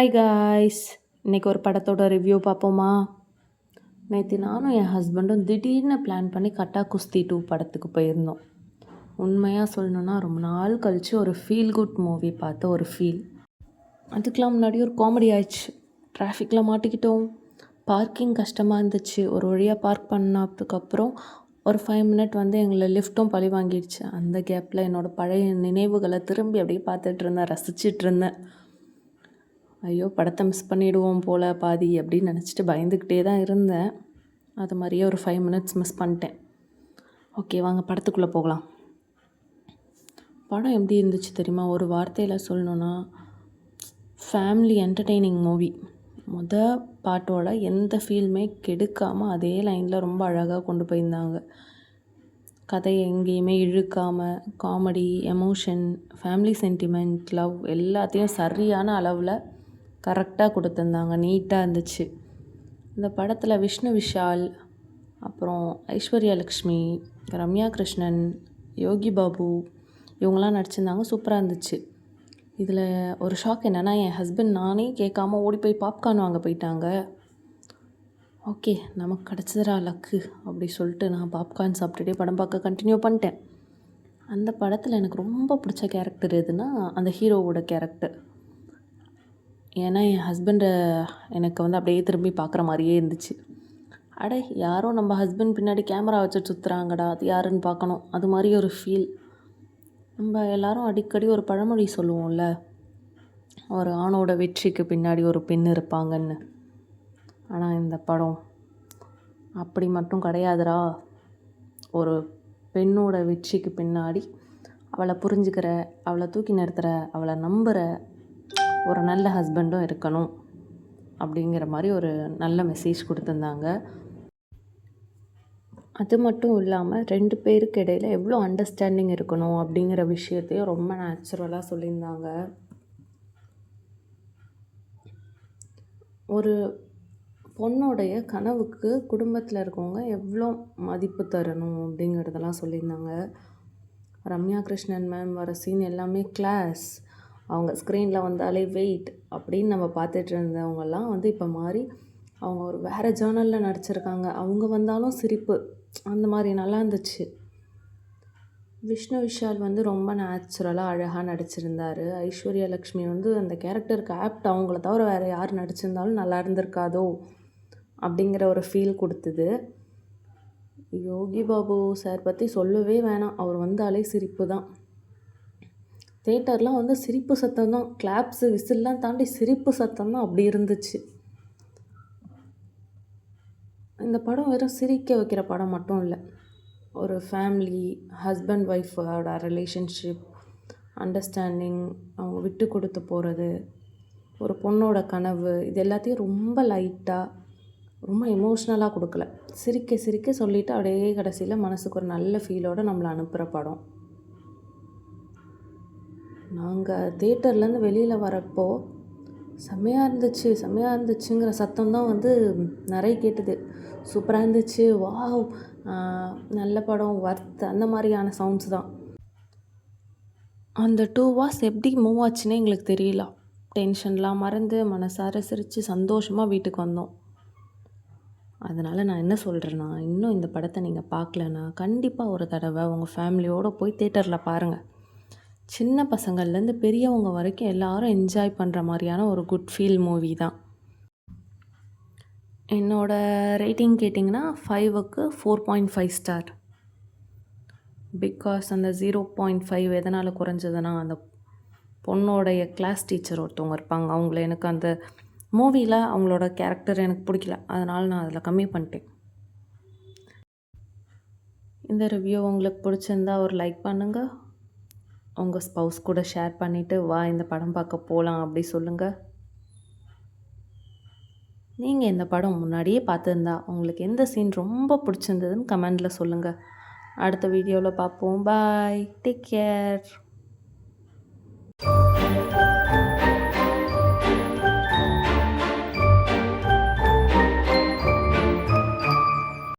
Hi guys, இன்றைக்கி ஒரு படத்தோட ரிவ்யூ பார்ப்போமா? நேற்று நானும் என் ஹஸ்பண்டும் திடீர்னு பிளான் பண்ணி கட்டா குஸ்தி 2 படத்துக்கு போயிருந்தோம். உண்மையாக சொல்லணுன்னா ரொம்ப நாள் கழித்து ஒரு ஃபீல் குட் மூவி பார்த்த ஒரு ஃபீல். அதுக்கெலாம் முன்னாடி ஒரு காமெடி ஆயிடுச்சு. டிராஃபிக்கில் மாட்டிக்கிட்டோம், பார்க்கிங் கஷ்டமாக இருந்துச்சு. ஒரு வழியாக பார்க் பண்ணதுக்கப்புறம் ஒரு 5 மினிட் எங்களை லிஃப்ட்டும் பழி வாங்கிடுச்சு. அந்த கேப்பில் என்னோடய பழைய நினைவுகளை திரும்பி அப்படியே பார்த்துட்டு இருந்தேன், ரசிச்சிட்டு இருந்தேன். ஐயோ, படத்தை மிஸ் பண்ணிவிடுவோம் போல் பாதி அப்படின்னு நினச்சிட்டு பயந்துக்கிட்டே தான் இருந்தேன். அது மாதிரியே ஒரு 5 மினிட்ஸ் மிஸ் பண்ணிட்டேன். ஓகே, வாங்க படத்துக்குள்ளே போகலாம். படம் எப்படி இருந்துச்சு தெரியுமா? ஒரு வார்த்தையில் சொல்லணுன்னா ஃபேமிலி என்டர்டெய்னிங் மூவி. பாட்டோட எந்த ஃபீல்மே கெடுக்காமல் அதே லைனில் ரொம்ப அழகாக கொண்டு போயிருந்தாங்க. கதையை எங்கேயுமே இழுக்காமல் comedy, emotion, family sentiment, love எல்லாத்தையும் சரியான அளவில் கரெக்டாக கொடுத்துருந்தாங்க. நீட்டாக இருந்துச்சு. இந்த படத்தில் விஷ்ணு விஷால், அப்புறம் ஐஸ்வர்யா லக்ஷ்மி, ரம்யா கிருஷ்ணன், யோகி பாபு இவங்களாம் நடிச்சிருந்தாங்க. சூப்பராக இருந்துச்சு. இதில் ஒரு ஷாக் என்னென்னா, என் ஹஸ்பண்ட் நானே கேட்காம ஓடி போய் பாப்கார்ன் வாங்க போயிட்டாங்க. ஓகே, நமக்கு கிடச்சதுரா லக்கு அப்படி சொல்லிட்டு நான் பாப்கார்ன் சாப்பிட்டுட்டே படம் பார்க்க கண்டினியூ பண்ணிட்டேன். அந்த படத்தில் எனக்கு ரொம்ப பிடிச்ச கேரக்டர் எதுனா அந்த ஹீரோவோட கேரக்டர். ஏன்னா என் ஹஸ்பண்டை எனக்கு அப்படியே திரும்பி பார்க்குற மாதிரியே இருந்துச்சு. அட, யாரோ நம்ம ஹஸ்பண்ட் பின்னாடி கேமரா வச்சு சுற்றுறாங்கடா, அது யாருன்னு பார்க்கணும், அது மாதிரி ஒரு ஃபீல். நம்ம எல்லோரும் அடிக்கடி ஒரு பழமொழி சொல்லுவோம்ல, ஒரு ஆணோட வெற்றிக்கு பின்னாடி ஒரு பெண் இருப்பாங்கன்னு. ஆனால் இந்த படம் அப்படி மட்டும் கிடையாதுடா. ஒரு பெண்ணோட வெற்றிக்கு பின்னாடி அவளை புரிஞ்சுக்கிற, அவளை தூக்கி நிறுத்துகிற, அவளை நம்புகிற ஒரு நல்ல ஹஸ்பண்டும் இருக்கணும் அப்படிங்கிற மாதிரி ஒரு நல்ல மெசேஜ் கொடுத்துருந்தாங்க. அது மட்டும் இல்லாமல் 2 பேருக்கு இடையில் எவ்வளோ அண்டர்ஸ்டாண்டிங் இருக்கணும் அப்படிங்கிற விஷயத்தையும் ரொம்ப நேச்சுரலாக சொல்லியிருந்தாங்க. ஒரு பொண்ணோடைய கனவுக்கு குடும்பத்தில் இருக்கவங்க எவ்வளோ மதிப்பு தரணும் அப்படிங்கிறதெல்லாம் சொல்லியிருந்தாங்க. ரம்யா கிருஷ்ணன் மேம் வர சீன் எல்லாமே கிளாஸ். அவங்க ஸ்க்ரீனில் வந்தாலே வெயிட் அப்படின்னு நம்ம பார்த்துட்டு இருந்தவங்கெல்லாம் இப்போ மாறி அவங்க ஒரு வேறு ஜேர்னலில் நடிச்சிருக்காங்க. அவங்க வந்தாலும் சிரிப்பு, அந்த மாதிரி நல்லா இருந்துச்சு. விஷ்ணு விஷால் ரொம்ப நேச்சுரலாக அழகாக நடிச்சிருந்தார். ஐஸ்வர்யா லக்ஷ்மி அந்த கேரக்டருக்கு ஆப்ட். அவங்கள தவிர வேறு யார் நடிச்சிருந்தாலும் நல்லா இருந்திருக்காதோ அப்படிங்கிற ஒரு ஃபீல் கொடுத்தது. யோகி பாபு சார் பற்றி சொல்லவே வேணாம். அவர் வந்தாலே சிரிப்பு தான். தேட்டர்லாம் சிரிப்பு சத்தம் தான். கிளாப்ஸு விசில்லாம் தாண்டி சிரிப்பு சத்தம் தான் அப்படி இருந்துச்சு. இந்த படம் வெறும் சிரிக்க வைக்கிற படம் மட்டும் இல்லை. ஒரு ஃபேமிலி, ஹஸ்பண்ட் ஒய்ஃபோட ரிலேஷன்ஷிப், அண்டர்ஸ்டாண்டிங், அவங்க விட்டு கொடுத்து போகிறது, ஒரு பொண்ணோட கனவு, இது எல்லாத்தையும் ரொம்ப லைட்டாக, ரொம்ப எமோஷ்னலாக கொடுக்கல. சிரிக்க சிரிக்க சொல்லிவிட்டு அப்படியே கடைசியில் மனசுக்கு ஒரு நல்ல ஃபீலோடு நம்மளை அனுப்புகிற படம். நாங்கள் தேட்டர்லேருந்து வெளியில் வரப்போ செம்மையாக இருந்துச்சுங்கிற சத்தம் தான் நிறைய கேட்டுது. சூப்பராக இருந்துச்சு, வாவ், நல்ல படம், ஒர்த், அந்த மாதிரியான சவுண்ட்ஸ் தான். அந்த 2 hours எப்படி மூவ் ஆச்சுன்னே எங்களுக்கு தெரியல. டென்ஷன்லாம் மறந்து மனசார சிரித்து சந்தோஷமாக வீட்டுக்கு வந்தோம். அதனால் நான் என்ன சொல்கிறேன்னா, இன்னும் இந்த படத்தை நீங்கள் பார்க்கலன்னா கண்டிப்பாக ஒரு தடவை உங்கள் ஃபேமிலியோடு போய் தேட்டரில் பாருங்கள். சின்ன பசங்கள்லேருந்து பெரியவங்க வரைக்கும் எல்லாரும் என்ஜாய் பண்ணுற மாதிரியான ஒரு குட் ஃபீல் மூவி தான். என்னோடய ரேட்டிங் கேட்டிங்கன்னா 5க்கு 4.5 ஸ்டார். பிகாஸ் அந்த 0.5 எதனால் குறைஞ்சதுன்னா, அந்த பொண்ணோடைய கிளாஸ் டீச்சர் ஒருத்தவங்க இருப்பாங்க. அவங்கள எனக்கு அந்த மூவியில் அவங்களோட கேரக்டர் எனக்கு பிடிக்கல. அதனால் நான் அதில் கம்மி பண்ணிட்டேன். இந்த ரிவ்யூ உங்களுக்கு பிடிச்சிருந்தா ஒரு லைக் பண்ணுங்கள். உங்கள் ஸ்பவுஸ் கூட ஷேர் பண்ணிவிட்டு வா இந்த படம் பார்க்க போகலாம் அப்படி சொல்லுங்கள். நீங்கள் இந்த படம் முன்னாடியே பார்த்துருந்தா உங்களுக்கு எந்த சீன் ரொம்ப பிடிச்சிருந்ததுன்னு கமெண்டில் சொல்லுங்கள். அடுத்த வீடியோவில் பார்ப்போம். பாய், டேக் கேர்.